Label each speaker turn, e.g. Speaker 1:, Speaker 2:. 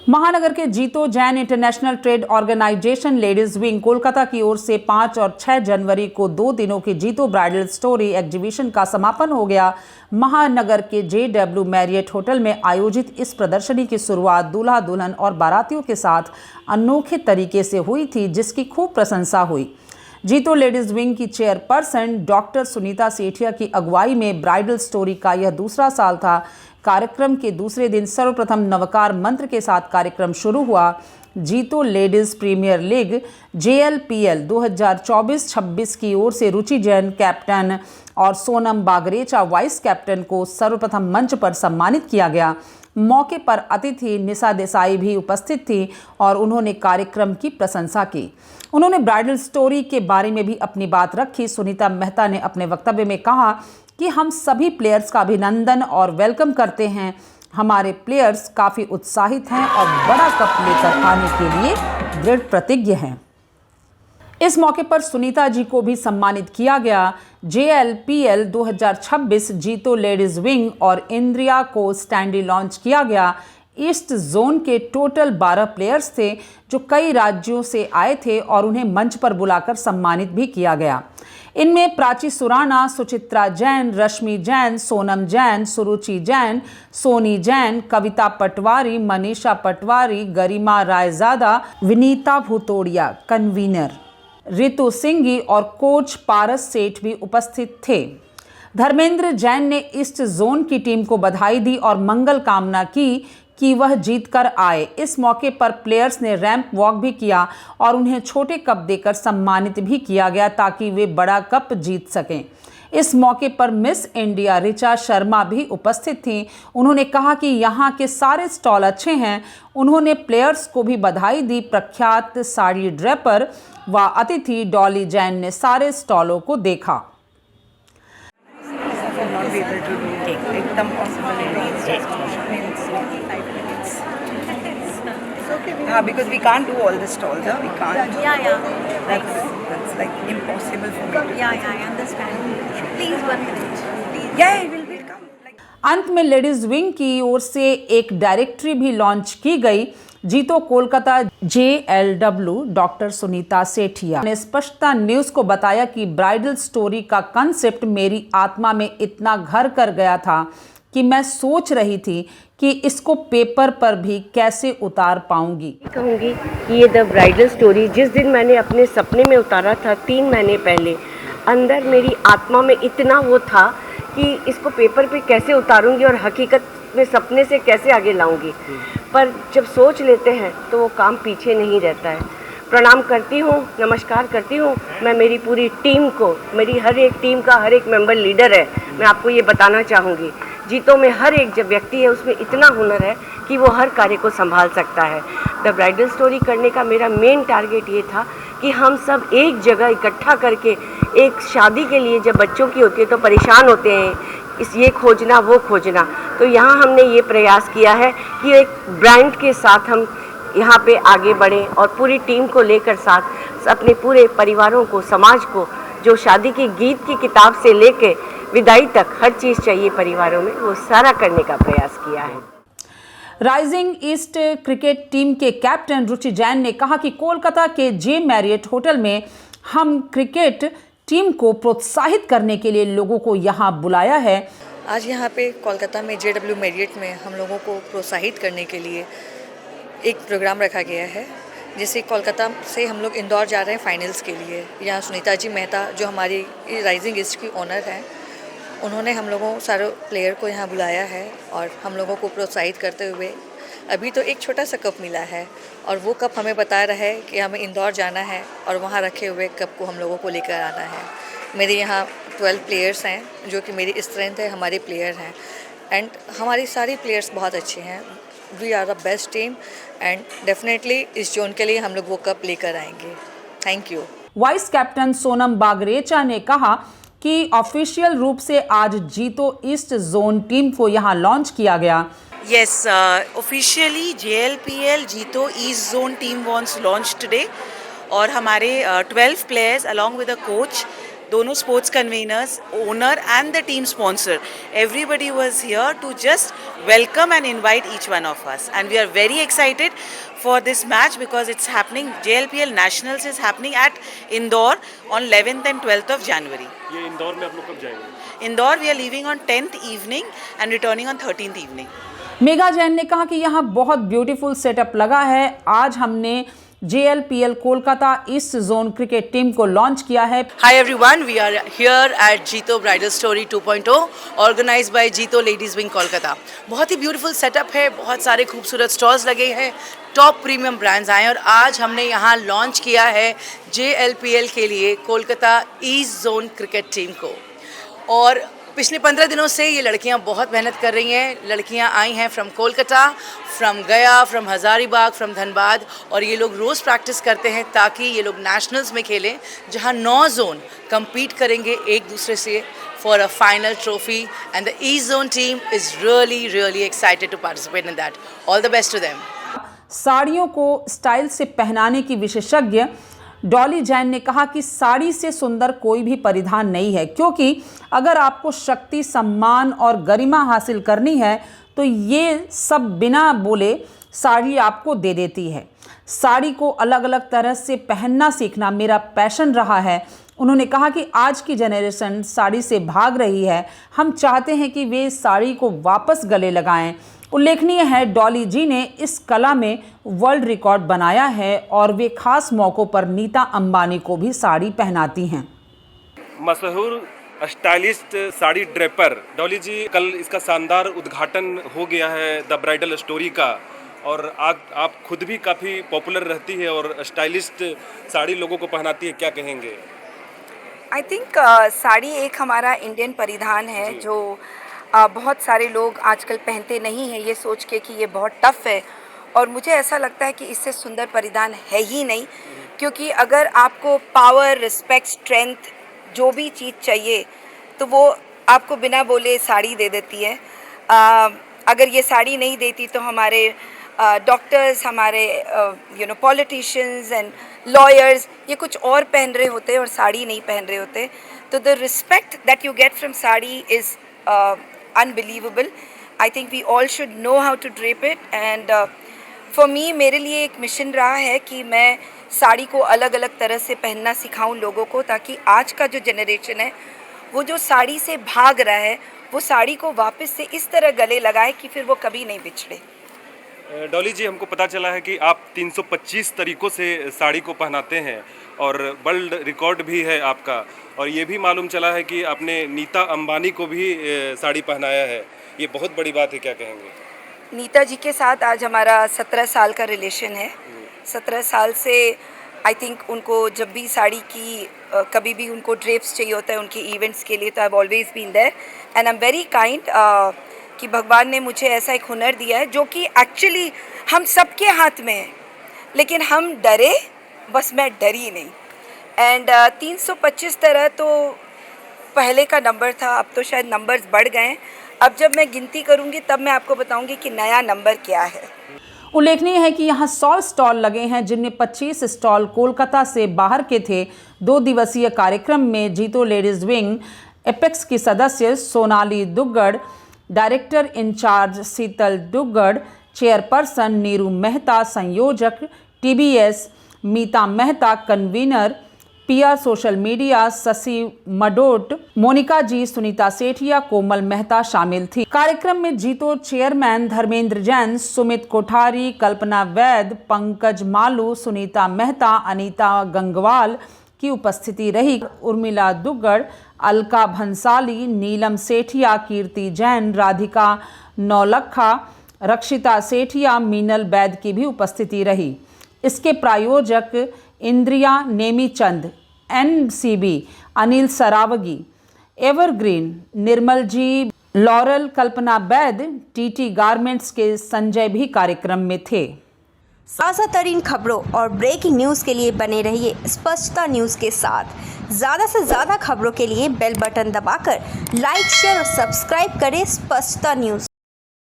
Speaker 1: महानगर के JITO Jain international trade organisation ladies wing Kolkata की ओर से 5 और 6 जनवरी को 2 दिनों की जीतो ब्राइडल स्टोरी एग्जीबिशन का समापन हो गया। महानगर के JW मैरियट होटल में आयोजित इस प्रदर्शनी की शुरुआत दूल्हा दुल्हन और बारातियों के साथ अनोखे तरीके से हुई थी, जिसकी खूब प्रशंसा हुई। जीतो लेडीज विंग की चेयरपर्सन डॉक्टर सुनीता सेठिया की अगुवाई में ब्राइडल स्टोरी का यह दूसरा साल था। कार्यक्रम के दूसरे दिन सर्वप्रथम नवकार मंत्र के साथ कार्यक्रम शुरू हुआ। जीतो लेडीज प्रीमियर लीग JLPL 2024-26 की ओर से रुचि जैन कैप्टन और सोनम बागरेचा वाइस कैप्टन को सर्वप्रथम मंच पर सम्मानित किया गया। मौके पर अतिथि निशा देसाई भी उपस्थित थी और उन्होंने कार्यक्रम की प्रशंसा की। उन्होंने ब्राइडल स्टोरी के बारे में भी अपनी बात रखी। सुनीता मेहता ने अपने वक्तव्य में कहा कि हम सभी प्लेयर्स का अभिनंदन और वेलकम करते हैं। हमारे प्लेयर्स काफ़ी उत्साहित हैं और बड़ा कप लेकर आने के लिए दृढ़ प्रतिज्ञ हैं। इस मौके पर सुनीता जी को भी सम्मानित किया गया। JLPL 2026 जीतो लेडीज विंग और इंद्रिया को स्टैंडी लॉन्च किया गया। ईस्ट जोन के टोटल 12 प्लेयर्स थे जो कई राज्यों से आए थे और उन्हें मंच पर बुलाकर सम्मानित भी किया गया। इनमें प्राची सुराना, सुचित्रा जैन, रश्मि जैन, सोनम जैन, सुरुचि जैन, सोनी जैन, कविता पटवारी, मनीषा पटवारी, गरिमा रायजादा, विनीता भूतोड़िया कन्वीनर, रितु सिंगी और कोच पारस सेठ भी उपस्थित थे। धर्मेंद्र जैन ने ईस्ट जोन की टीम को बधाई दी और मंगल कामना की कि वह जीत कर आए। इस मौके पर प्लेयर्स ने रैंप वॉक भी किया और उन्हें छोटे कप देकर सम्मानित भी किया गया ताकि वे बड़ा कप जीत सकें। इस मौके पर मिस इंडिया ऋचा शर्मा भी उपस्थित थीं। उन्होंने कहा कि यहाँ के सारे स्टॉल अच्छे हैं। उन्होंने प्लेयर्स को भी बधाई दी। प्रख्यात साड़ी ड्रेपर व अतिथि डॉली जैन ने सारे स्टॉलों को देखा।
Speaker 2: एकदम पॉसिबल हाँ, because we can't do all the stalls, huh? We can't.
Speaker 3: Yeah.
Speaker 2: That's like impossible for me to.
Speaker 3: Yeah, I understand. Please 1 minute. Please.
Speaker 2: Yeah, it will come. Like.
Speaker 1: अंत में लेडीज विंग की ओर से एक directory भी launch की गई। जीतो कोलकाता JLW डॉक्टर सुनीता सेठिया ने स्पष्टता न्यूज़ को बताया कि ब्राइडल स्टोरी का कंसेप्ट मेरी आत्मा में इतना घर कर गया था कि मैं सोच रही थी कि इसको पेपर पर भी कैसे उतार पाऊंगी।
Speaker 4: कहूँगी कि ये द ब्राइडल स्टोरी जिस दिन मैंने अपने सपने में उतारा था 3 महीने पहले, अंदर मेरी आत्मा में इतना वो था कि इसको पेपर पे कैसे उतारूंगी और हकीकत में सपने से कैसे आगे लाऊंगी। पर जब सोच लेते हैं तो वो काम पीछे नहीं रहता है। प्रणाम करती हूँ, नमस्कार करती हूँ मैं मेरी पूरी टीम को। मेरी हर एक टीम का हर एक मेंबर लीडर है। मैं आपको ये बताना चाहूँगी, जीतो में हर एक जब व्यक्ति है उसमें इतना हुनर है कि वो हर कार्य को संभाल सकता है। द ब्राइडल स्टोरी करने का मेरा मेन टारगेट ये था कि हम सब एक जगह इकट्ठा करके एक शादी के लिए जब बच्चों की होती है तो परेशान होते हैं, इस ये खोजना वो खोजना, तो यहाँ हमने ये प्रयास किया है कि एक ब्रांड के साथ हम यहाँ पे आगे बढ़ें और पूरी टीम को लेकर साथ अपने पूरे परिवारों को, समाज को, जो शादी के गीत की किताब से लेके विदाई तक हर चीज़ चाहिए परिवारों में, वो सारा करने का प्रयास किया है।
Speaker 1: राइजिंग ईस्ट क्रिकेट टीम के कैप्टन रुचि जैन ने कहा कि कोलकाता के J मैरियट होटल में हम क्रिकेट टीम को प्रोत्साहित करने के लिए लोगों को यहाँ बुलाया है।
Speaker 5: आज यहाँ पे कोलकाता में JW मैरियट में हम लोगों को प्रोत्साहित करने के लिए एक प्रोग्राम रखा गया है। जैसे कोलकाता से हम लोग इंदौर जा रहे हैं फाइनल्स के लिए। यहाँ सुनीता जी मेहता जो हमारी राइजिंग ईस्ट की ओनर हैं, उन्होंने हम लोगों सारे प्लेयर को यहाँ बुलाया है और हम लोगों को प्रोत्साहित करते हुए अभी तो एक छोटा सा कप मिला है और वो कप हमें बता रहा है कि हमें इंदौर जाना है और वहाँ रखे हुए कप को हम लोगों को लेकर आना है। मेरे यहाँ 12 प्लेयर्स हैं जो कि मेरी स्ट्रेंथ है, हमारे प्लेयर हैं एंड हमारी सारी प्लेयर्स बहुत अच्छे हैं। We are the best team and definitely इस जोन के लिए हम लोग वो कप लेकर आएंगे। Thank you.
Speaker 1: Vice captain Sonam Bagrecha ने कहा कि ऑफिशियल रूप से आज जीतो ईस्ट जोन टीम को यहाँ लॉन्च किया गया।
Speaker 6: Yes, officially JLPL जीतो east zone team was launched today और हमारे 12 players along with a coach दोनों sports conveners, owner and the team sponsor, everybody was here to just welcome and invite each one of us. And we are very excited for this match because it's happening, JLPL Nationals is happening at Indore on 11th and 12th of January.
Speaker 7: ये इंदौर में आप लोग कब जाएंगे?
Speaker 6: Indore we are leaving on 10th evening and returning on 13th evening.
Speaker 1: Mega Jain ने कहा कि यहाँ बहुत ब्यूटीफुल सेटअप लगा है। आज हमने JLPL Kolkata east zone cricket team को लॉन्च किया है।
Speaker 8: Hi everyone, we are here at Jito Bridal Story 2.0 organized by Jito Ladies Wing Kolkata. बहुत ही ब्यूटीफुल सेटअप है, बहुत सारे खूबसूरत स्टॉल्स लगे हैं, टॉप प्रीमियम ब्रांड्स आए और आज हमने यहाँ लॉन्च किया है JLPL के लिए Kolkata east zone cricket team को। और पिछले 15 दिनों से ये लड़कियां बहुत मेहनत कर रही हैं। लड़कियां आई हैं फ्रॉम कोलकाता, फ्रॉम गया, फ्रॉम हज़ारीबाग, फ्रॉम धनबाद और ये लोग रोज़ प्रैक्टिस करते हैं ताकि ये लोग नेशनल्स में खेलें जहां 9 जोन compete करेंगे एक दूसरे से for a final trophy and the East Zone team is really excited to participate in that. All the best to them.
Speaker 1: साड़ियों को स्टाइल से पहनाने की विशेषज्ञ डॉली जैन ने कहा कि साड़ी से सुंदर कोई भी परिधान नहीं है, क्योंकि अगर आपको शक्ति, सम्मान और गरिमा हासिल करनी है तो ये सब बिना बोले साड़ी आपको दे देती है। साड़ी को अलग अलग तरह से पहनना सीखना मेरा पैशन रहा है। उन्होंने कहा कि आज की जनरेशन साड़ी से भाग रही है। हम चाहते हैं कि वे साड़ी को वापस गले लगाएं। उल्लेखनीय है, डॉली जी ने इस कला में वर्ल्ड रिकॉर्ड बनाया है और वे खास मौक़ों पर नीता अंबानी को भी साड़ी पहनाती हैं।
Speaker 7: मशहूर स्टाइलिस्ट साड़ी ड्रेपर डॉली जी, कल इसका शानदार उद्घाटन हो गया है द ब्राइडल स्टोरी का और आप खुद भी काफ़ी पॉपुलर रहती है और स्टाइलिस्ट साड़ी लोगों को पहनाती है, क्या कहेंगे?
Speaker 2: आई थिंक साड़ी एक हमारा इंडियन परिधान है जो बहुत सारे लोग आजकल पहनते नहीं हैं, ये सोच के कि ये बहुत टफ़ है। और मुझे ऐसा लगता है कि इससे सुंदर परिधान है ही नहीं, क्योंकि अगर आपको पावर, रिस्पेक्ट, स्ट्रेंथ जो भी चीज़ चाहिए तो वो आपको बिना बोले साड़ी दे देती है। अगर ये साड़ी नहीं देती तो हमारे डॉक्टर्स, हमारे पॉलिटिशियंस एंड लॉयर्स ये कुछ और पहन रहे होते और साड़ी नहीं पहन रहे होते। तो the respect that you get from sari is unbelievable. I think we all should know how to drape it and for me, मेरे लिए एक मिशन रहा है कि मैं साड़ी को अलग अलग तरह से पहनना सिखाऊं लोगों को, ताकि आज का जो जनरेशन है वो जो साड़ी से भाग रहा है वो साड़ी को वापस से इस तरह गले लगाए कि फिर वो कभी नहीं बिछड़े।
Speaker 7: डॉली जी, हमको पता चला है कि आप 325 तरीक़ों से साड़ी को पहनाते हैं और वर्ल्ड रिकॉर्ड भी है आपका, और ये भी मालूम चला है कि आपने नीता अंबानी को भी साड़ी पहनाया है। ये बहुत बड़ी बात है, क्या कहेंगे?
Speaker 2: नीता जी के साथ आज हमारा 17 साल का रिलेशन है। 17 साल से आई थिंक उनको जब भी साड़ी की कभी भी उनको ड्रेप्स चाहिए होता है उनके इवेंट्स के लिए, तो I have always been there and I am very kind कि भगवान ने मुझे ऐसा एक हुनर दिया है जो कि एक्चुअली हम सबके हाथ में है, लेकिन हम डरे, बस मैं डरी नहीं। एंड 325 तरह तो पहले का नंबर था, अब तो शायद नंबर्स बढ़ गए हैं। अब जब मैं गिनती करूंगी तब मैं आपको बताऊंगी कि नया नंबर क्या है।
Speaker 1: उल्लेखनीय है कि यहाँ 100 स्टॉल लगे हैं, जिनमें 25 स्टॉल कोलकाता से बाहर के थे। 2 दिवसीय कार्यक्रम में जीतो लेडीज विंग एपेक्स की सदस्य Sonali Duggar, director incharge Sheetal Duggar, chairperson Neeru Mehta, संयोजक TBS Meeta Mehta, convener PR social media Shashi Madot, Monika ji, Sunita Sethia, Komal Mehta शामिल थी। कार्यक्रम में जीतो चेयरमैन धर्मेंद्र जैन, सुमित कोठारी, कल्पना वैद, पंकज मालू, सुनीता मेहता, अनीता गंगवाल की उपस्थिति रही। उर्मिला दुग्गड़, अलका भंसाली, नीलम सेठिया, कीर्ति जैन, राधिका नौलखा, रक्षिता सेठिया, मीनल वैद की भी उपस्थिति रही। इसके प्रायोजक इंद्रिया नेमीचंद, NCB, अनिल सरावगी, एवरग्रीन, निर्मल जी, लॉरल, कल्पना वैद, TT गारमेंट्स के संजय भी कार्यक्रम में थे।
Speaker 3: ताज़ा तरीन खबरों और ब्रेकिंग न्यूज़ के लिए बने रहिए स्पष्टता न्यूज़ के साथ। ज़्यादा से ज़्यादा खबरों के लिए बेल बटन दबाकर लाइक, शेयर और सब्सक्राइब करें स्पष्टता न्यूज़।